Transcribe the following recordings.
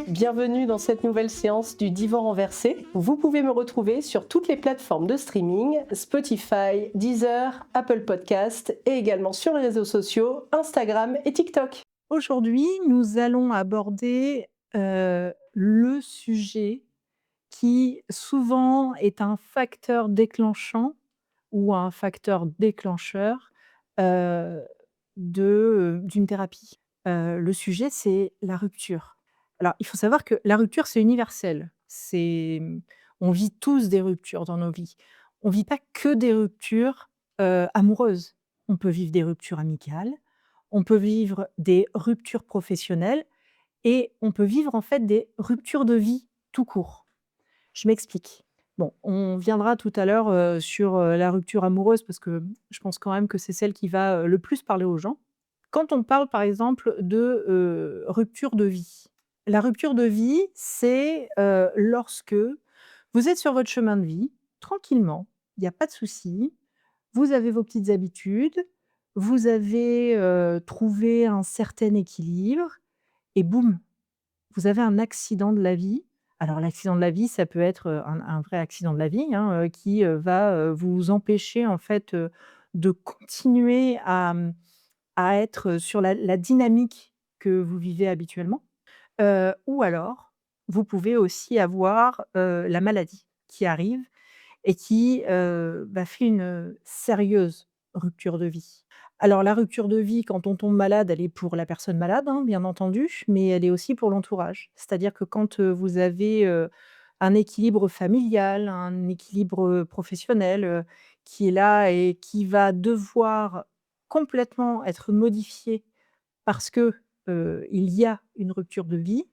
Bienvenue dans cette nouvelle séance du Divan renversé. Vous pouvez me retrouver sur toutes les plateformes de streaming, Spotify, Deezer, Apple Podcast et également sur les réseaux sociaux, Instagram et TikTok. Aujourd'hui, nous allons aborder le sujet qui souvent est un facteur déclenchant ou un facteur déclencheur heu, d'une thérapie. Le sujet, c'est la rupture. Alors, il faut savoir que la rupture, c'est universel. On vit tous des ruptures dans nos vies. On vit pas que des ruptures, amoureuses. On peut vivre des ruptures amicales, on peut vivre des ruptures professionnelles et on peut vivre, en fait, des ruptures de vie tout court. Je m'explique. Bon, on viendra tout à l'heure, sur, la rupture amoureuse parce que je pense quand même que c'est celle qui va, le plus parler aux gens. Quand on parle, par exemple, de, rupture de vie. La rupture de vie, c'est, lorsque vous êtes sur votre chemin de vie, tranquillement, il y a pas de souci, vous avez vos petites habitudes, vous avez, trouvé un certain équilibre et boum, vous avez un accident de la vie. Alors l'accident de la vie, ça peut être, un vrai accident de la vie, hein, qui, va, vous empêcher en fait, de continuer à être sur la dynamique que vous vivez habituellement. Ou alors, vous pouvez aussi avoir, la maladie qui arrive et qui, fait une sérieuse rupture de vie. Alors la rupture de vie, quand on tombe malade, elle est pour la personne malade, hein, bien entendu, mais elle est aussi pour l'entourage. C'est-à-dire que quand, vous avez, un équilibre familial, un équilibre, professionnel, qui est là et qui va devoir complètement être modifié parce que, il y a une rupture de vie,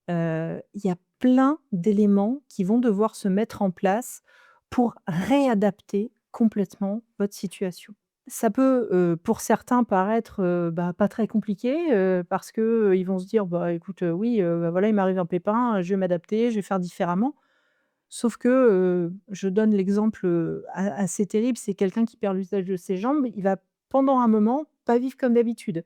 il y a plein d'éléments qui vont devoir se mettre en place pour réadapter complètement votre situation. Ça peut, pour certains paraître, pas très compliqué, parce que, ils vont se dire: «Bah, écoute, oui, voilà, il m'arrive un pépin, je vais m'adapter, je vais faire différemment». Sauf que, je donne l'exemple, assez terrible, c'est quelqu'un qui perd l'usage de ses jambes, il va pendant un moment pas vivre comme d'habitude.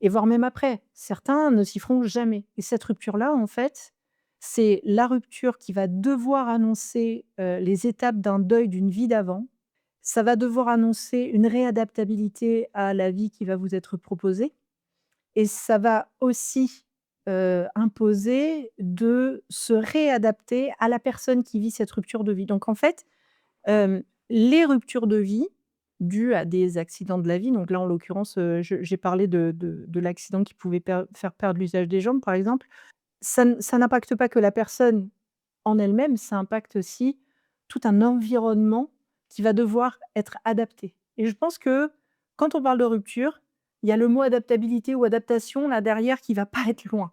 Et voire même après. Certains ne s'y feront jamais et cette rupture-là, en fait, c'est la rupture qui va devoir annoncer, les étapes d'un deuil d'une vie d'avant. Ça va devoir annoncer une réadaptabilité à la vie qui va vous être proposée et ça va aussi, imposer de se réadapter à la personne qui vit cette rupture de vie. Donc en fait, les ruptures de vie dues à des accidents de la vie, donc là, en l'occurrence, j'ai parlé de l'accident qui pouvait faire perdre l'usage des jambes, par exemple. Ça n'impacte pas que la personne en elle-même, ça impacte aussi tout un environnement qui va devoir être adapté et je pense que quand on parle de rupture, il y a le mot adaptabilité ou adaptation là derrière qui va pas être loin.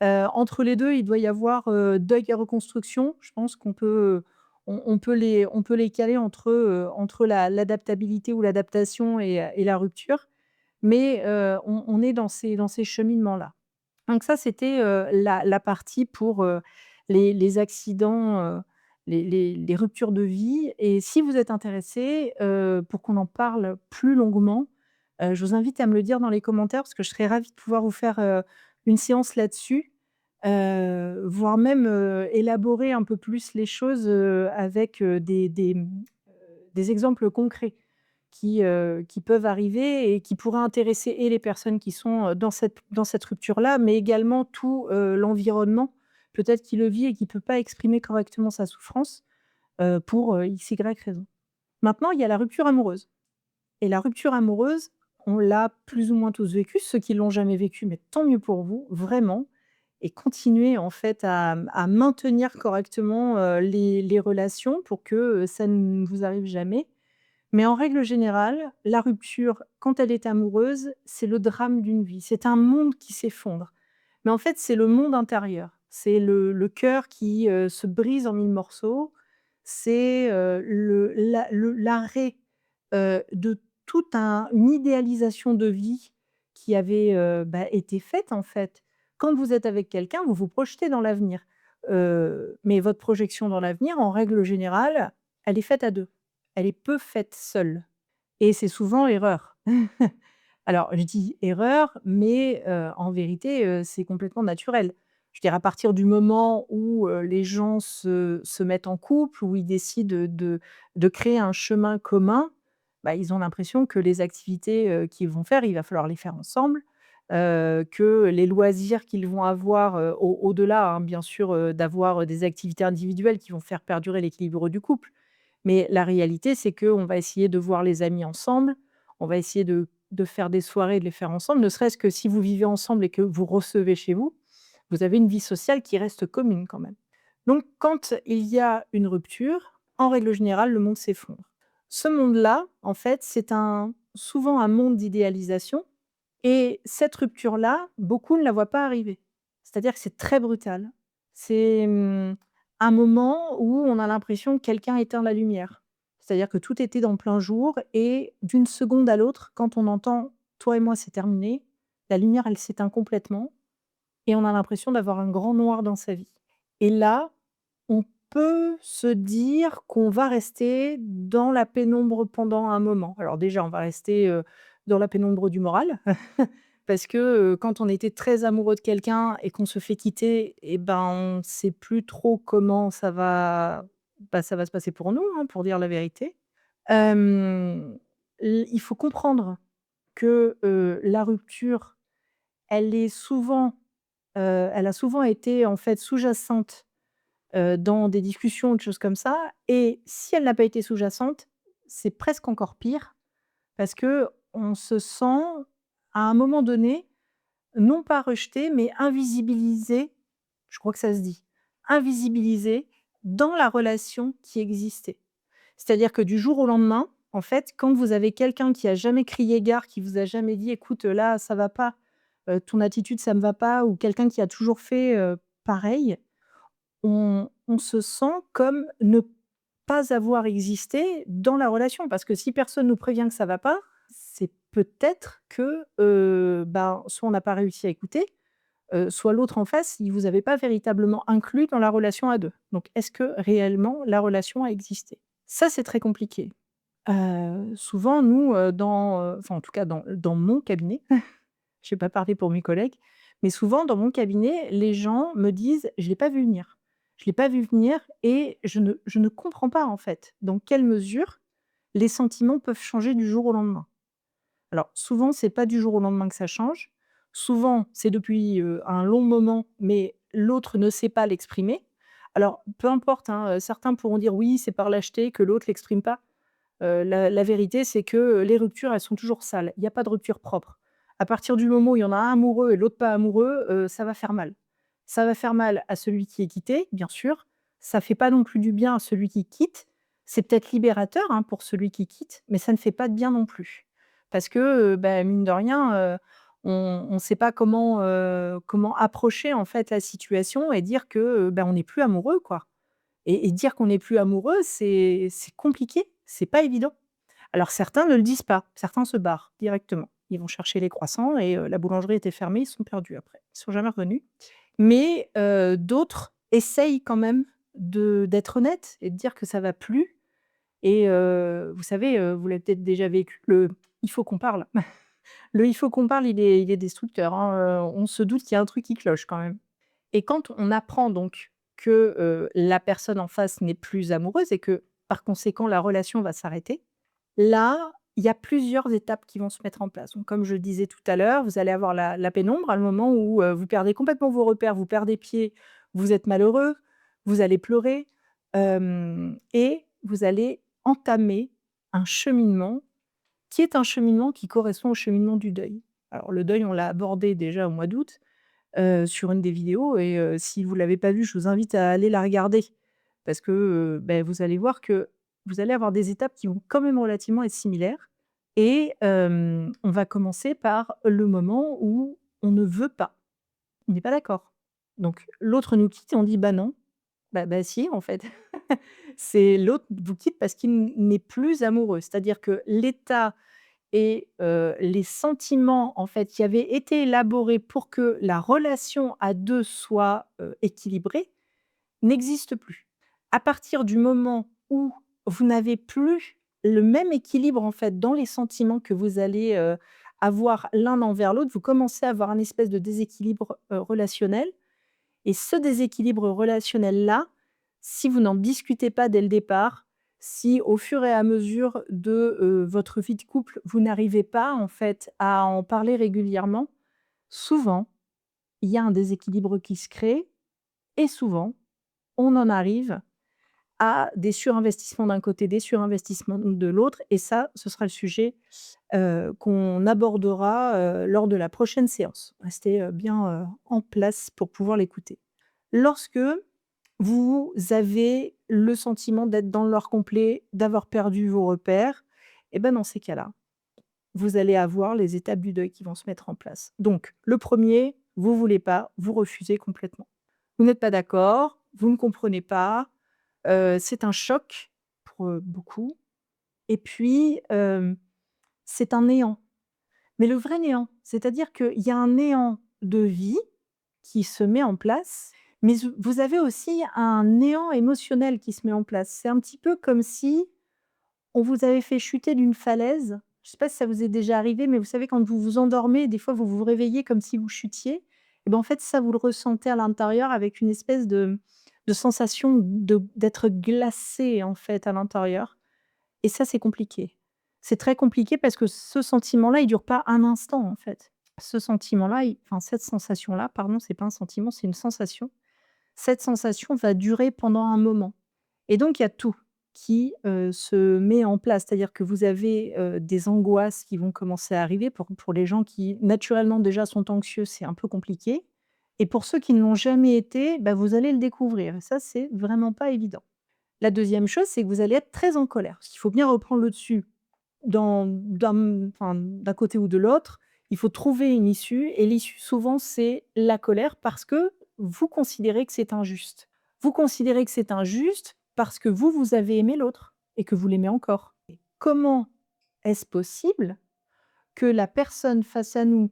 Entre les 2, il doit y avoir, deuil et reconstruction. Je pense qu'on peut, on peut les caler entre l'adaptabilité ou l'adaptation et la rupture, mais on est dans ces cheminements-là. Donc ça, c'était, la partie pour, les accidents, les ruptures de vie et si vous êtes intéressés, pour qu'on en parle plus longuement, je vous invite à me le dire dans les commentaires parce que je serais ravie de pouvoir vous faire, une séance là-dessus, voire même, élaborer un peu plus les choses, avec, des exemples concrets qui peuvent arriver et qui pourraient intéresser et les personnes qui sont, dans cette rupture-là, mais également tout, l'environnement, peut-être qui le vit et qui ne peut pas exprimer correctement sa souffrance, pour, X, Y raison. Maintenant, il y a la rupture amoureuse et la rupture amoureuse, on l'a plus ou moins tous vécue. Ceux qui l'ont jamais vécue, mais tant mieux pour vous, vraiment et continuez en fait à maintenir correctement, les relations pour que, ça ne vous arrive jamais. Mais en règle générale, la rupture, quand elle est amoureuse, c'est le drame d'une vie. C'est un monde qui s'effondre. Mais en fait, c'est le monde intérieur. C'est le cœur qui, se brise en 1000 morceaux. C'est, l'arrêt, de toute une idéalisation de vie qui avait, été faite, en fait. Quand vous êtes avec quelqu'un, vous vous projetez dans l'avenir. Mais votre projection dans l'avenir, en règle générale, elle est faite à 2. Elle est peu faite seule et c'est souvent erreur. Alors je dis erreur, mais en vérité, c'est complètement naturel. Je veux dire à partir du moment où, les gens se mettent en couple, où ils décident de créer un chemin commun, bah, ils ont l'impression que les activités, qu'ils vont faire, il va falloir les faire ensemble, que les loisirs qu'ils vont avoir, au-delà, hein, bien sûr, d'avoir, des activités individuelles qui vont faire perdurer l'équilibre du couple. Mais la réalité, c'est qu'on va essayer de voir les amis ensemble, on va essayer de faire des soirées, de les faire ensemble, ne serait-ce que si vous vivez ensemble et que vous recevez chez vous, vous avez une vie sociale qui reste commune quand même. Donc quand il y a une rupture, en règle générale, le monde s'effondre. Ce monde-là, en fait, c'est souvent un monde d'idéalisation et cette rupture-là, beaucoup ne la voient pas arriver. C'est-à-dire que c'est très brutal. C'est, un moment où on a l'impression que quelqu'un éteint la lumière. C'est-à-dire que tout était dans plein jour et d'une seconde à l'autre, quand on entend: «Toi et moi, c'est terminé», la lumière, elle s'éteint complètement et on a l'impression d'avoir un grand noir dans sa vie. Et là, on peut se dire qu'on va rester dans la pénombre pendant un moment. Alors déjà, on va rester, dans la pénombre du moral parce que, quand on était très amoureux de quelqu'un et qu'on se fait quitter et ben, on ne sait plus trop comment ça va se passer pour nous, hein, pour dire la vérité. Hem, il faut comprendre que, la rupture, elle est souvent, elle a souvent été en fait sous-jacente dans des discussions, des choses comme ça et si elle n'a pas été sous-jacente, c'est presque encore pire parce que on se sent, à un moment donné, non pas rejeté, mais invisibilisé, je crois que ça se dit, invisibilisé dans la relation qui existait. C'est-à-dire que du jour au lendemain, en fait, quand vous avez quelqu'un qui a jamais crié gare, qui vous a jamais dit: «Écoute, là, ça va pas, ton attitude, ça me va pas» ou quelqu'un qui a toujours fait, pareil, on se sent comme ne pas avoir existé dans la relation. Parce que si personne nous prévient que ça va pas, c'est peut-être que, ben, soit on n'a pas réussi à écouter, soit l'autre en face, il vous avait pas véritablement inclus dans la relation à 2. Donc est-ce que réellement la relation a existé? Ça, c'est très compliqué. Souvent nous, enfin en tout cas dans mon cabinet, je vais pas parler pour mes collègues, mais souvent dans mon cabinet, les gens me disent: «Je l'ai pas vu venir. Je l'ai pas vu venir et je ne comprends pas en fait, dans quelle mesure les sentiments peuvent changer du jour au lendemain». Alors souvent, c'est pas du jour au lendemain que ça change. Souvent, c'est depuis, un long moment, mais l'autre ne sait pas l'exprimer. Alors peu importe, hein, certains pourront dire: «Oui, c'est par lâcheté que l'autre l'exprime pas». La vérité, c'est que, les ruptures, elles sont toujours sales. Il y a pas de rupture propre. À partir du moment où il y en a un amoureux et l'autre pas amoureux, ça va faire mal. Ça va faire mal à celui qui est quitté, bien sûr. Ça fait pas non plus du bien à celui qui quitte. C'est peut-être libérateur, hein, pour celui qui quitte, mais ça ne fait pas de bien non plus. Parce que, bah, mine de rien, on ne sait pas comment approcher, en fait, la situation et dire que, bah, on n'est plus amoureux, quoi. Et dire qu'on n'est plus amoureux, c'est compliqué, c'est pas évident. Alors certains ne le disent pas, certains se barrent directement. Ils vont chercher les croissants et la boulangerie était fermée, ils sont perdus après. Ils sont jamais revenus. Mais d'autres essayent quand même d'être honnêtes et de dire que ça va plus et vous savez, vous l'avez peut-être déjà vécu, «il faut qu'on parle». Le «il faut qu'on parle», il est destructeur, hein, on se doute qu'il y a un truc qui cloche quand même. Et quand on apprend donc que, la personne en face n'est plus amoureuse et que, par conséquent, la relation va s'arrêter, là, il y a plusieurs étapes qui vont se mettre en place. Donc comme je le disais tout à l'heure, vous allez avoir la pénombre, à le moment où, vous perdez complètement vos repères, vous perdez pied, vous êtes malheureux, vous allez pleurer, et vous allez entamer un cheminement qui est un cheminement qui correspond au cheminement du deuil. Alors le deuil, on l'a abordé déjà au mois d'août, sur une des vidéos et si vous l'avez pas vue, je vous invite à aller la regarder parce que, beh, vous allez voir que vous allez avoir des étapes qui vont quand même relativement être similaires et on va commencer par le moment où on ne veut pas. On n'est pas d'accord. Donc l'autre nous quitte et on dit: «Bah non». Bah si en fait. C'est l'autre vous quitte parce qu'il n'est plus amoureux. C'est-à-dire que l'état et les sentiments, en fait, qui avaient été élaborés pour que la relation à 2 soit, équilibrée, n'existe plus. À partir du moment où vous n'avez plus le même équilibre, en fait, dans les sentiments que vous allez, avoir l'un envers l'autre, vous commencez à avoir un espèce de déséquilibre, relationnel et ce déséquilibre relationnel-là, si vous n'en discutez pas dès le départ, si au fur et à mesure de, votre vie de couple, vous n'arrivez pas, en fait, à en parler régulièrement, souvent, il y a un déséquilibre qui se crée et souvent, on en arrive à des surinvestissements d'un côté, des surinvestissements de l'autre et ça, ce sera le sujet, qu'on abordera, lors de la prochaine séance. Restez, bien, en place pour pouvoir l'écouter. Lorsque vous avez le sentiment d'être dans le leurre complet, d'avoir perdu vos repères et ben, dans ces cas-là, vous allez avoir les étapes du deuil qui vont se mettre en place. Donc le premier, vous voulez pas, vous refusez complètement. Vous n'êtes pas d'accord, vous ne comprenez pas, c'est un choc pour, beaucoup et puis, c'est un néant. Mais le vrai néant, c'est-à-dire qu'il y a un néant de vie qui se met en place, mais vous avez aussi un néant émotionnel qui se met en place. C'est un petit peu comme si on vous avait fait chuter d'une falaise. Je ne sais pas si ça vous est déjà arrivé, mais vous savez quand vous vous endormez, des fois vous vous réveillez comme si vous chutiez et ben, en fait ça vous le ressentez à l'intérieur avec une espèce de sensation d'être glacé en fait à l'intérieur et ça c'est compliqué. C'est très compliqué parce que ce sentiment-là, il dure pas un instant en fait. Ce sentiment-là, enfin cette sensation-là, pardon, c'est pas un sentiment, c'est une sensation. Cette sensation va durer pendant un moment et donc il y a tout qui, se met en place. C'est-à-dire que vous avez, des angoisses qui vont commencer à arriver pour les gens qui naturellement déjà sont anxieux, c'est un peu compliqué et pour ceux qui ne l'ont jamais été, bah, vous allez le découvrir et ça, c'est vraiment pas évident. La deuxième chose, c'est que vous allez être très en colère, parce qu'il faut bien reprendre le dessus d'un côté ou de l'autre. Il faut trouver une issue et l'issue souvent, c'est la colère parce que vous considérez que c'est injuste. Vous considérez que c'est injuste parce que vous avez aimé l'autre et que vous l'aimez encore. Et comment est-ce possible que la personne face à nous,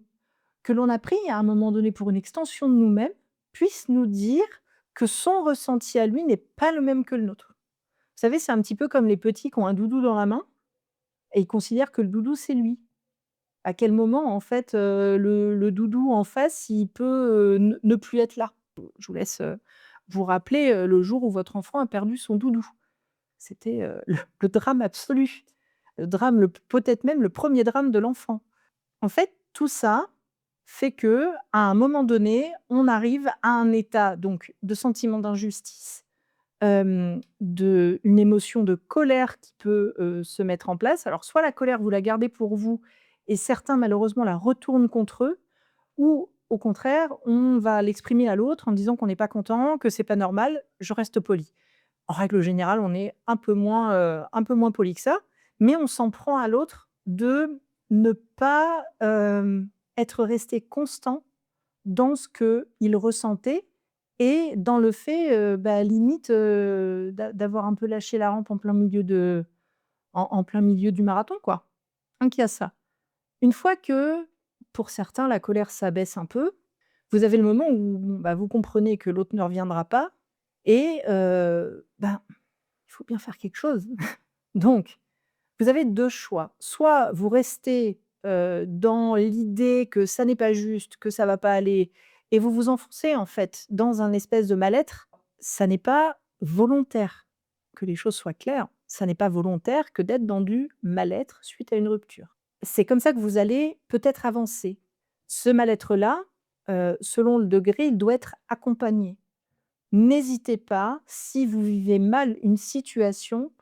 que l'on a pris à un moment donné pour une extension de nous-mêmes, puisse nous dire que son ressenti à lui n'est pas le même que le nôtre? Vous savez, c'est un petit peu comme les petits qui ont un doudou dans la main et ils considèrent que le doudou, c'est lui. À quel moment, en fait, le doudou en face, il peut, ne plus être là? Je vous laisse, vous rappeler, le jour où votre enfant a perdu son doudou. C'était, le drame absolu. Le drame, peut-être même le premier drame de l'enfant. En fait, tout ça fait que, à un moment donné, on arrive à un état donc de sentiment d'injustice, une émotion de colère qui peut, se mettre en place. Alors soit la colère, vous la gardez pour vous et certains malheureusement la retournent contre eux ou au contraire, on va l'exprimer à l'autre en disant qu'on n'est pas content, que c'est pas normal, je reste poli. En règle générale, on est un peu moins poli que ça, mais on s'en prend à l'autre de ne pas, être resté constant dans ce qu'il ressentait et dans le fait, bah, limite, d'avoir un peu lâché la rampe en plein milieu du marathon, quoi. Donc il y a ça. Une fois que, pour certains, la colère s'abaisse un peu, vous avez le moment où, bon, bah, vous comprenez que l'autre ne reviendra pas et ben, il faut bien faire quelque chose. Donc, vous avez 2 choix. Soit vous restez, dans l'idée que ça n'est pas juste, que ça va pas aller et vous vous enfoncez, en fait, dans un espèce de mal-être. Ça n'est pas volontaire, que les choses soient claires. Ça n'est pas volontaire que d'être dans du mal-être suite à une rupture. C'est comme ça que vous allez peut-être avancer. Ce mal-être-là, selon le degré, il doit être accompagné. N'hésitez pas, si vous vivez mal une situation,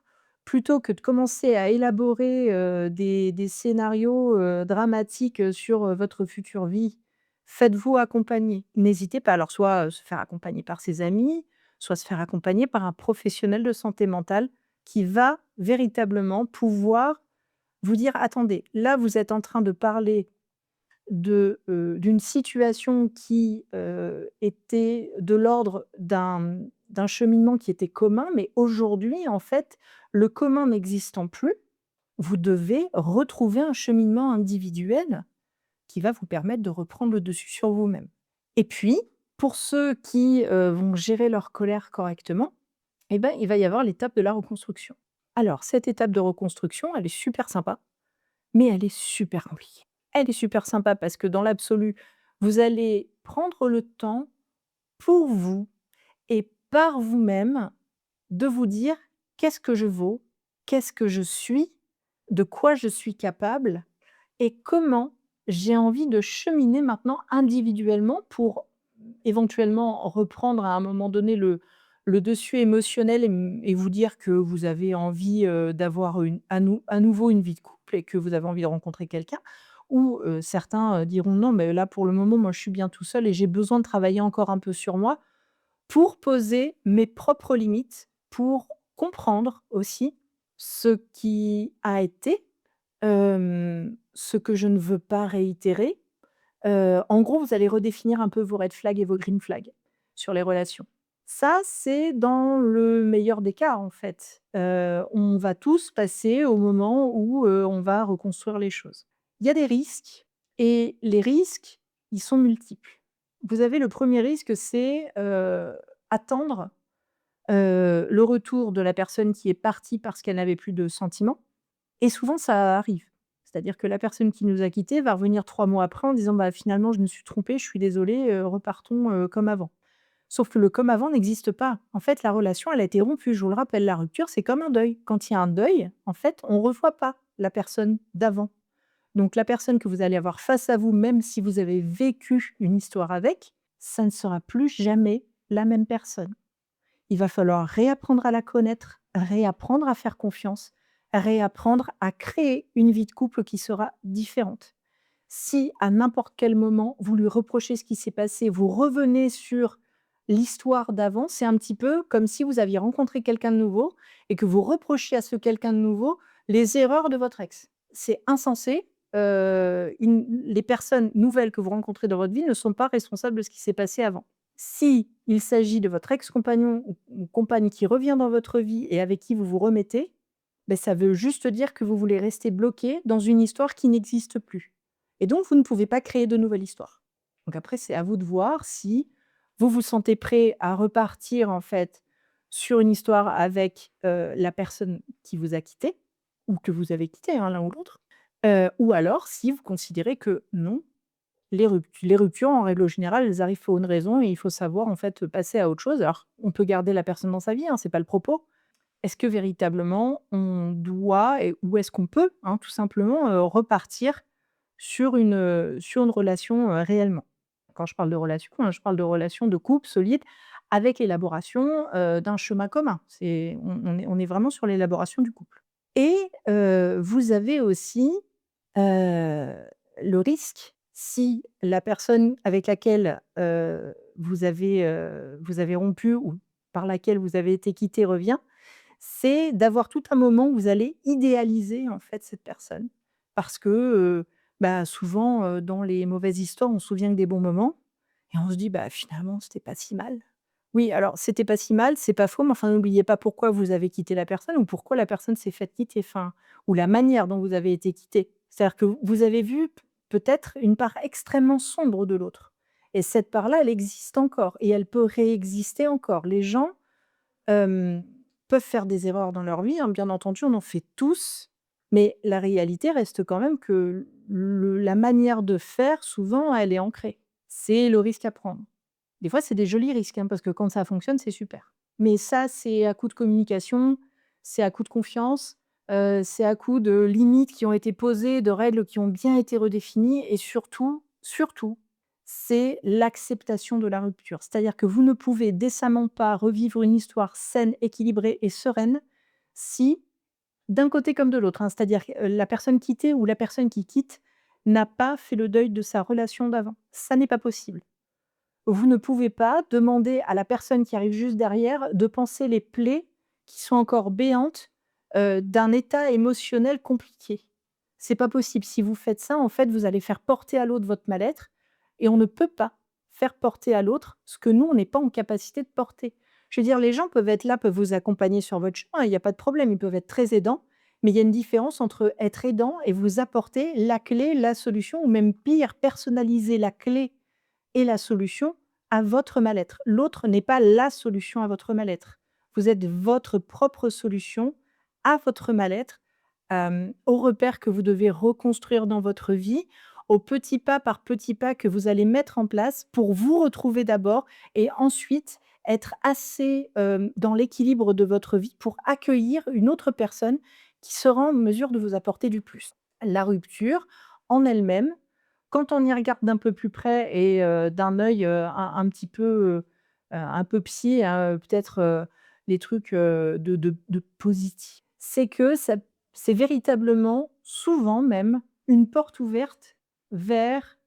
plutôt que de commencer à élaborer, des scénarios, dramatiques, sur, votre future vie, faites-vous accompagner. N'hésitez pas, alors soit, se faire accompagner par ses amis, soit se faire accompagner par un professionnel de santé mentale qui va véritablement pouvoir vous dire: «Attendez, là vous êtes en train de parler d'une situation qui, était de l'ordre d'un cheminement qui était commun, mais aujourd'hui, en fait, le commun n'existant plus, vous devez retrouver un cheminement individuel qui va vous permettre de reprendre le dessus sur vous-même. Et puis, pour ceux qui, vont gérer leur colère correctement, eh ben, il va y avoir l'étape de la reconstruction. Alors cette étape de reconstruction, elle est super sympa, mais elle est super compliquée. Elle est super sympa parce que dans l'absolu, vous allez prendre le temps pour vous et par vous-même de vous dire: «Qu'est-ce que je vaux? Qu'est-ce que je suis? De quoi je suis capable? Et comment j'ai envie de cheminer maintenant individuellement pour éventuellement reprendre à un moment donné le dessus émotionnel et vous dire que vous avez envie, d'avoir à nouveau une vie de couple et que vous avez envie de rencontrer quelqu'un ou certains, diront: «Non, mais là, pour le moment, moi, je suis bien tout seul et j'ai besoin de travailler encore un peu sur moi pour poser mes propres limites, pour comprendre aussi ce qui a été, ce que je ne veux pas réitérer». En gros, vous allez redéfinir un peu vos red flags et vos green flags sur les relations. Ça, c'est dans le meilleur des cas, en fait. On va tous passer au moment où, on va reconstruire les choses. Il y a des risques et les risques, ils sont multiples. Vous avez le premier risque, c'est, attendre, le retour de la personne qui est partie parce qu'elle n'avait plus de sentiments et souvent ça arrive. C'est-à-dire que la personne qui nous a quittés va revenir 3 mois après en disant: «Bah, finalement, je me suis trompée, je suis désolée, repartons, comme avant». Sauf que le comme avant n'existe pas. En fait, la relation, elle a été rompue. Je vous le rappelle, la rupture, c'est comme un deuil. Quand il y a un deuil, en fait, on ne revoit pas la personne d'avant. Donc la personne que vous allez avoir face à vous, même si vous avez vécu une histoire avec, ça ne sera plus jamais la même personne. Il va falloir réapprendre à la connaître, réapprendre à faire confiance, réapprendre à créer une vie de couple qui sera différente. Si à n'importe quel moment, vous lui reprochez ce qui s'est passé, vous revenez sur l'histoire d'avant, c'est un petit peu comme si vous aviez rencontré quelqu'un de nouveau et que vous reprochiez à ce quelqu'un de nouveau les erreurs de votre ex. C'est insensé. Les personnes nouvelles que vous rencontrez dans votre vie ne sont pas responsables de ce qui s'est passé avant. Si il s'agit de votre ex-compagnon ou compagne qui revient dans votre vie et avec qui vous vous remettez, beh, ça veut juste dire que vous voulez rester bloqué dans une histoire qui n'existe plus et donc vous ne pouvez pas créer de nouvelle histoire. Donc après, c'est à vous de voir si vous vous sentez prêt à repartir, en fait, sur une histoire avec, la personne qui vous a quitté ou que vous avez quitté, hein, l'un ou l'autre, ou alors si vous considérez que non, les ruptures, en règle générale, elles arrivent pour une raison et il faut savoir, en fait, passer à autre chose. Alors, on peut garder la personne dans sa vie, hein, c'est pas le propos. Est-ce que véritablement on doit ou est-ce qu'on peut, hein, tout simplement, repartir sur une relation, réellement? Quand je parle de relation, hein, je parle de relation de couple solide avec l'élaboration, d'un chemin commun. On est vraiment sur l'élaboration du couple et vous avez aussi, heu, le risque, si la personne avec laquelle, vous avez rompu ou par laquelle vous avez été quitté revient, c'est d'avoir tout un moment où vous allez idéaliser, en fait, cette personne. Parce que, bah, souvent, dans les mauvaises histoires, on se souvient que des bons moments et on se dit: «Bah, finalement, c'était pas si mal». Oui, alors c'était pas si mal, c'est pas faux, mais enfin, n'oubliez pas pourquoi vous avez quitté la personne ou pourquoi la personne s'est faite quitter, enfin, ou la manière dont vous avez été quitté. C'est-à-dire que vous avez vu peut-être une part extrêmement sombre de l'autre et cette part-là, elle existe encore et elle peut réexister encore. Les gens, hem, peuvent faire des erreurs dans leur vie, hein, bien entendu, on en fait tous, mais la réalité reste quand même que la manière de faire, souvent, elle est ancrée. C'est le risque à prendre. Des fois, c'est des jolis risques, hein, parce que quand ça fonctionne, c'est super. Mais ça, c'est à coup de communication, c'est à coup de confiance, c'est à coup de limites qui ont été posées, de règles qui ont bien été redéfinies et surtout, surtout, c'est l'acceptation de la rupture. C'est-à-dire que vous ne pouvez décemment pas revivre une histoire saine, équilibrée et sereine si, d'un côté comme de l'autre, hein, c'est-à-dire que, la personne quittée ou la personne qui quitte n'a pas fait le deuil de sa relation d'avant. Ça n'est pas possible. Vous ne pouvez pas demander à la personne qui arrive juste derrière de panser les plaies qui sont encore béantes, d'un état émotionnel compliqué. C'est pas possible. Si vous faites ça, en fait, vous allez faire porter à l'autre votre mal-être et on ne peut pas faire porter à l'autre ce que nous, on n'est pas en capacité de porter. Je veux dire, les gens peuvent être là, peuvent vous accompagner sur votre chemin, il y a pas de problème, ils peuvent être très aidants, mais il y a une différence entre être aidant et vous apporter la clé, la solution ou même pire, personnaliser la clé et la solution à votre mal-être. L'autre n'est pas la solution à votre mal-être. Vous êtes votre propre solution à votre mal-être, aux repères que vous devez reconstruire dans votre vie, aux petits pas par petits pas que vous allez mettre en place pour vous retrouver d'abord et ensuite être assez, dans l'équilibre de votre vie pour accueillir une autre personne qui sera en mesure de vous apporter du plus. La rupture en elle-même, quand on y regarde d'un peu plus près et d'un œil, un petit peu, un peu psy, hein, peut-être, les trucs, de positif, c'est que ça c'est véritablement, souvent même, une porte ouverte vers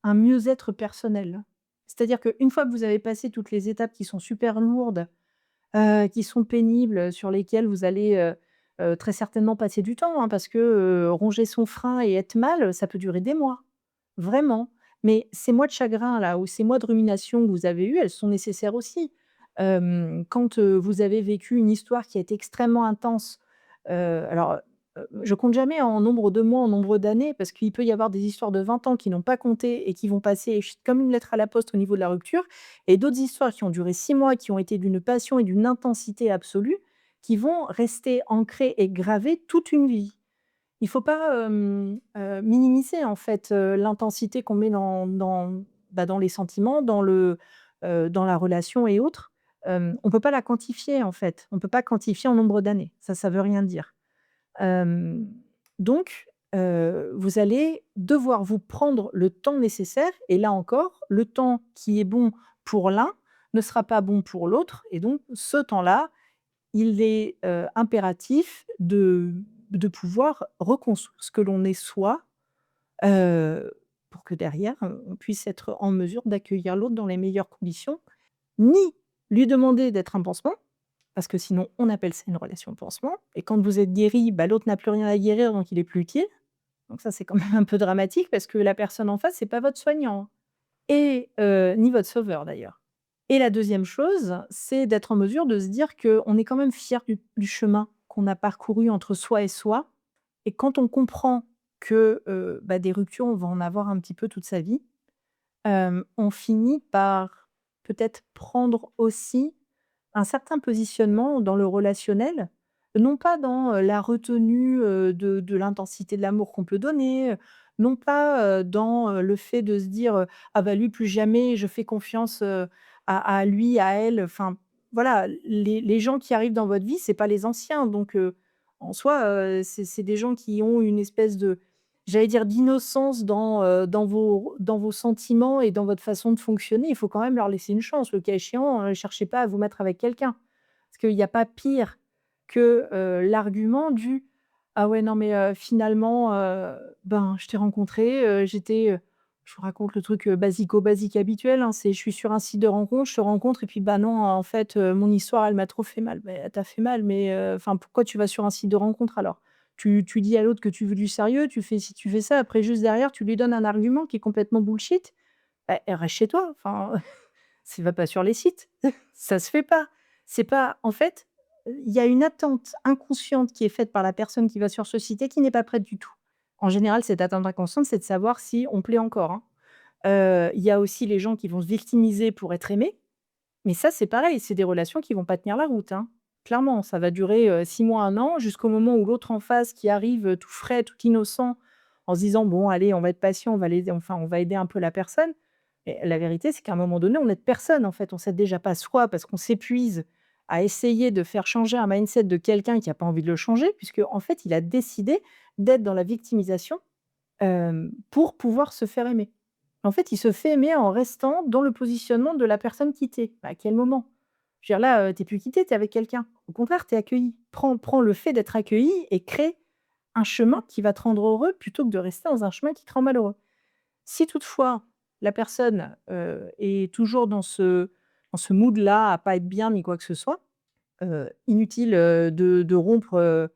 un mieux-être personnel. C'est-à-dire qu'une fois que vous avez passé toutes les étapes qui sont super lourdes, qui sont pénibles, sur lesquelles vous allez, très certainement passer du temps, hein, parce que, ronger son frein et être mal, ça peut durer des mois, vraiment. Mais ces mois de chagrin là, ou ces mois de rumination que vous avez eus, elles sont nécessaires aussi. Quand, vous avez vécu une histoire qui a été extrêmement intense, alors, je compte jamais en nombre de mois, en nombre d'années, parce qu'il peut y avoir des histoires de 20 ans qui n'ont pas compté et qui vont passer chut comme une lettre à la poste au niveau de la rupture et d'autres histoires qui ont duré 6 mois, qui ont été d'une passion et d'une intensité absolue, qui vont rester ancrées et gravées toute une vie. Il faut pas, minimiser en fait, l'intensité qu'on met dans les sentiments, dans la relation et autres. On peut pas la quantifier en fait. On peut pas quantifier en nombre d'années. Ça veut rien dire. Hem, donc vous allez devoir vous prendre le temps nécessaire et là encore, le temps qui est bon pour l'un ne sera pas bon pour l'autre et donc ce temps-là, il est, impératif de pouvoir reconstruire ce que l'on est soi, heu, pour que derrière, on puisse être en mesure d'accueillir l'autre dans les meilleures conditions. Ni lui demander d'être un pansement, parce que sinon on appelle ça une relation pansement et quand vous êtes guéri, bah, l'autre n'a plus rien à guérir donc il est plus utile. Donc ça, c'est quand même un peu dramatique parce que la personne en face, c'est pas votre soignant, hein et ni votre sauveur d'ailleurs. Et la deuxième chose, c'est d'être en mesure de se dire qu'on est quand même fier du chemin qu'on a parcouru entre soi et soi et quand on comprend que, bah, des ruptures, on va en avoir un petit peu toute sa vie, on finit par peut-être prendre aussi un certain positionnement dans le relationnel, non pas dans, la retenue, de l'intensité de l'amour qu'on peut donner, non pas, dans, le fait de se dire, «Ah bah, lui plus jamais je fais confiance, à lui, à elle». Enfin, voilà, les gens qui arrivent dans votre vie, c'est pas les anciens donc en soi, c'est des gens qui ont une espèce de j'allais dire d'innocence dans vos sentiments et dans votre façon de fonctionner. Il faut quand même leur laisser une chance. Le cas échéant, cherchez pas à vous mettre avec quelqu'un. Parce qu'il y a pas pire que, l'argument du: «Ah ouais, non mais, finalement, ben, je t'ai rencontré, je vous raconte le truc, basico-basique habituel, hein, c'est je suis sur un site de rencontre, je te rencontre et puis, bah, non, en fait, mon histoire, elle m'a trop fait mal. Beh, elle t'a fait mal, mais, enfin, pourquoi tu vas sur un site de rencontre alors? Tu dis à l'autre que tu veux du sérieux, tu fais ci, tu fais ça, après juste derrière, tu lui donnes un argument qui est complètement bullshit. Bah, reste chez toi, enfin, c'est va pas sur les sites. Ça se fait pas. C'est pas en fait, il y a une attente inconsciente qui est faite par la personne qui va sur ce site et qui n'est pas prête du tout. En général, cette attente inconsciente, c'est de savoir si on plaît encore, hein. Il y a aussi les gens qui vont se victimiser pour être aimés, mais ça, c'est pareil, c'est des relations qui vont pas tenir la route, hein. Clairement, ça va durer, 6 mois, 1 an, jusqu'au moment où l'autre en face qui arrive, tout frais, tout innocent, en se disant: «Bon allez, on va être patient, on va aider un peu la personne». Et la vérité, c'est qu'à un moment donné, on n'aide personne, en fait. On s'aide déjà pas soi parce qu'on s'épuise à essayer de faire changer un mindset de quelqu'un qui a pas envie de le changer, puisque en fait, il a décidé d'être dans la victimisation, pour pouvoir se faire aimer. En fait, il se fait aimer en restant dans le positionnement de la personne quittée. Bah, à quel moment? Je veux dire là, tu es plus quitté, tu es avec quelqu'un. Au contraire, tu es accueilli. Prends le fait d'être accueilli et crée un chemin qui va te rendre heureux plutôt que de rester dans un chemin qui te rend malheureux. Si toutefois la personne, est toujours dans ce mood-là, à pas être bien ni quoi que ce soit, inutile, de rompre,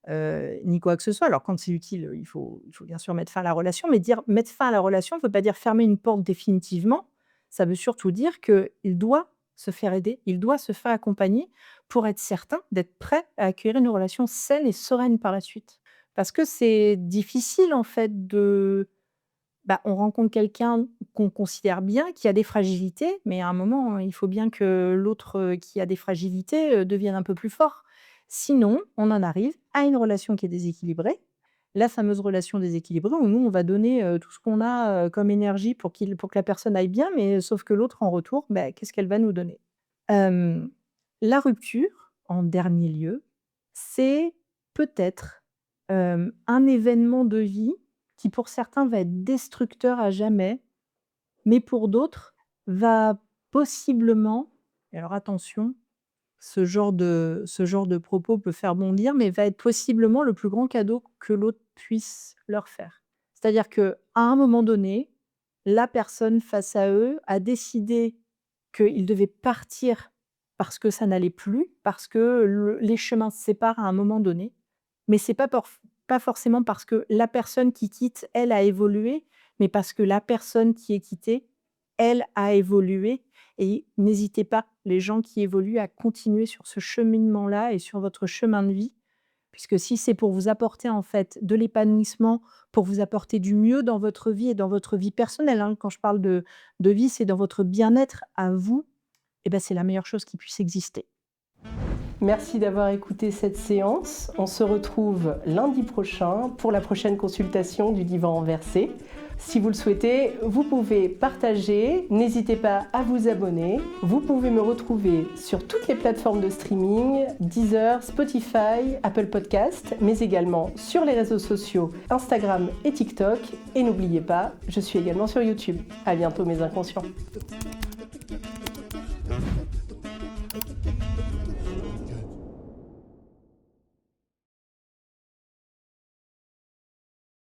ni quoi que ce soit. Alors quand c'est utile, il faut bien sûr mettre fin à la relation, mais dire mettre fin à la relation ne veut pas dire fermer une porte définitivement. Ça veut surtout dire qu'il doit se faire aider, il doit se faire accompagner pour être certain d'être prêt à accueillir une relation saine et sereine par la suite. Parce que c'est difficile en fait on rencontre quelqu'un qu'on considère bien, qui a des fragilités, mais à un moment, il faut bien que l'autre, qui a des fragilités, devienne un peu plus fort. Sinon, on en arrive à une relation qui est déséquilibrée, la fameuse relation déséquilibrée où nous, on va donner, tout ce qu'on a, comme énergie pour que la personne aille bien, mais sauf que l'autre en retour, qu'est-ce qu'elle va nous donner? Hem, la rupture, en dernier lieu, c'est peut-être, un événement de vie qui pour certains va être destructeur à jamais, mais pour d'autres va possiblement, et alors attention, ce genre de propos peut faire bondir, mais va être possiblement le plus grand cadeau que l'autre puisse leur faire. C'est-à-dire qu'à un moment donné, la personne face à eux a décidé qu'ils devaient partir parce que ça n'allait plus, parce que les chemins se séparent à un moment donné. Mais c'est pas forcément parce que la personne qui quitte, elle, a évolué, mais parce que la personne qui est quittée, elle, a évolué. Et n'hésitez pas, les gens qui évoluent, à continuer sur ce cheminement-là et sur votre chemin de vie, puisque si c'est pour vous apporter, en fait, de l'épanouissement, pour vous apporter du mieux dans votre vie et dans votre vie personnelle, hein, quand je parle de vie, c'est dans votre bien-être à vous, c'est la meilleure chose qui puisse exister. Merci d'avoir écouté cette séance. On se retrouve lundi prochain pour la prochaine consultation du divan renversé. Si vous le souhaitez, vous pouvez partager, n'hésitez pas à vous abonner. Vous pouvez me retrouver sur toutes les plateformes de streaming, Deezer, Spotify, Apple Podcast, mais également sur les réseaux sociaux Instagram et TikTok. Et n'oubliez pas, je suis également sur YouTube. À bientôt mes inconscients.